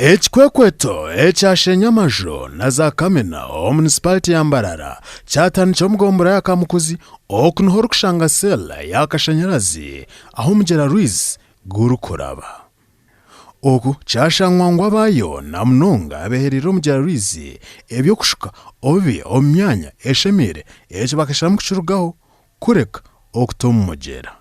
Ekikwekweto ekyashenya amajo na za kamena o municipality ya Mbarara kyatandikira omugombora y'akamukuzi okunohora okushanga sela y'akashanyarazi aho omugyera Rwizi gurukuraba. Oku kyashangwa ngu abayo na munonga abeherire omugyera Rwizi ebyokushuka obi omu myanya eshemire ekyo bakashiramu kukirugaho kureka okuta omu mugyera.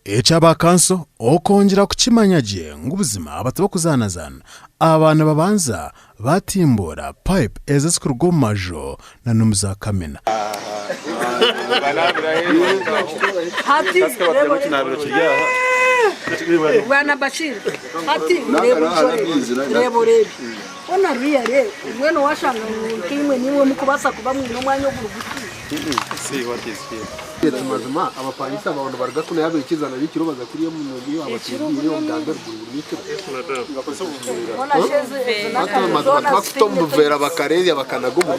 Eky'abakanso okongera kukimanya gye ng'obuzima abatu bakuzanazana abaana babanza batimbura pipe ezisikuruga omu majo na nomu za kamena. Bwana Bashir hati rebo ona riere mweno washanga kimwe niwe mukubasa kuba mwino mwanya oburuguti see what is here mazima abapangisa abantu baragakuna yabe ikizana bikiro baza kuri mu mugiyo abakiriye yo ndandar gurumike ona sheze nakazona twakutombuvera bakarezi abakanago mu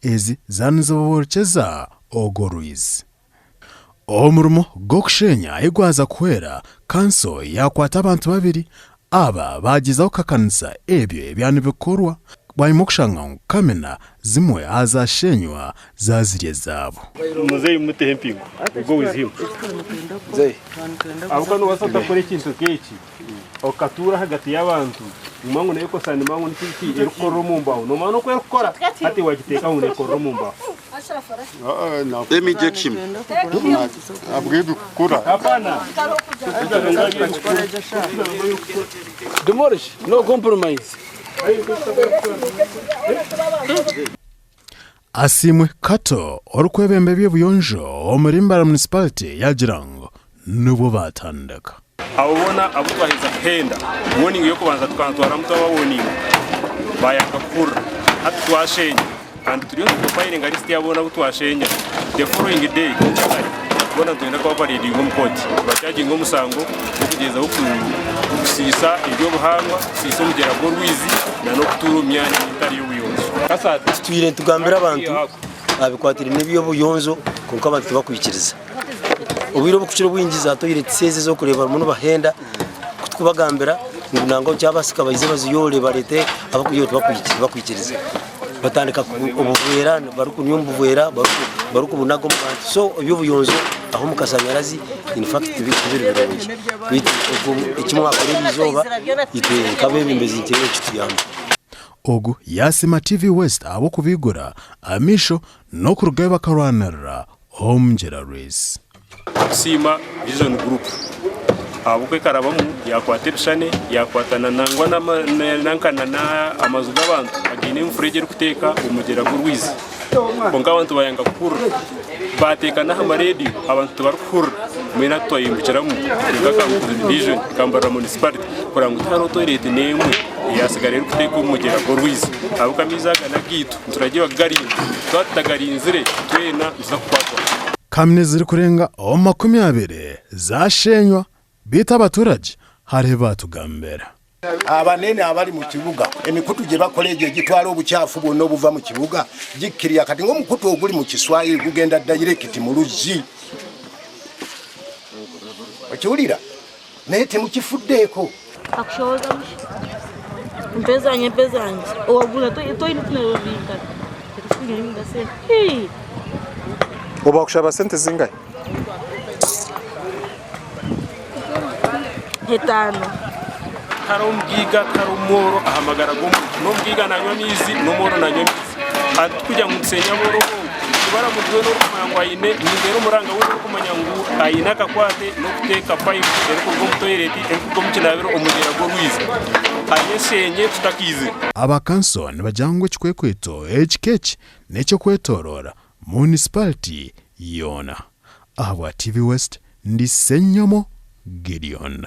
ezi zanizoborcheza ogo Rwizi. Omurimo gokushenya igwaza kuhera kanso yakwata abantu babiri aba bagizaho kakanisa ebyo ebyanu bikorwa barimo kushanga kamena zimwe azashenywa zazirye zabo. Muzeyi mutehe mpingo go with him zey abukano wasota kore ikintu keki okatura hagati y'abantu umangu nayo kosana mangu n'iki erukoro mu mbaho no mano ko erukora ati wagiteka une korro mu mbaho let me check him abwidu kura hapana demolish no compromise. Asimwe kato orukwebembe by'obuyonjo omuri Mbarara municipality yagirango nubo batandika abona abutwahiza henda warning yo kubanza tukantwara mutaba warning bayanga kura atwashenya kandi turiyo profile ngarist yabona butwashenya the following day bona twenda kwa paredi ngo mukoti bacyaje ngo musango kugeza ukusisa ibyo buhangwa siso mugera go Rwizi na no kuturumya itari y'ubuyonzo kasati twire tugambira abantu abikwatira n'ibyo buyonzo kuko abantu bakwikiriza ubiro bukukiro bwinjiza toyire tseze zo kureba umuntu bahenda kutubagambira ngo nango cyabasika bayize baziyore barete abakuyo bakwikiriza batandika ubuvera barukunyumvuvera barukubunago mubantu so ibyo buyonzo aho mukasanyarazi in fact bibiribirije kwiti ikimwaka ribizoba ite kabebe mbezi intego kituyamba. Ogu yasima TV West abo kubigura amisho no kurugaye bakarwanira omugyera Rwizi. Sima Vision Group abukwe karabamu yakwatershane yakwatana nangwa nankana na amazu y'abantu agine mfurege rukuteka umugera ku Rwizi bonga abantu bayanga kukura bateka na radio abantu barukura mwena twayimbukiramu ngaka Vision Mbarara municipality kurango taro toilet nemwe yasigare rukuteka umugera ku Rwizi abukamizaga na gitu turagiye bagari twatagarinzire twena zakwatwa kamne ziri kurenga 20 zashenywa bita abaturage hari batugambera abanene abali mu kibuga emikutu gye bakoleje gitwala obuchafu bwonna obuva mu kibuga gikiriya kati ngo mukutu oguli mu Kiswahili gugenda direct mu Luzzi okiwulira naye temukifuddeko akushoza mpezanye owagula toyine tunabinga tufunge ngase uba kushaba sente zingahe hetano karomgiga karomoro ahamagara go no mgiga nanywa mizi no moro nanywa mizi atukujya mutsenya boro kubara mudwe no kumangwa ine ngero muranga wo kumanya ngu ayina kakwate no kuteka pipe eriko go toilet eriko go mkinabiro omugera go Rwizi ayesenye tutakize abakanso nibajangwe kikwekweto ekikechi necyo kwetorora municipality yona. Awa TV West ndi Senyomo Gideon.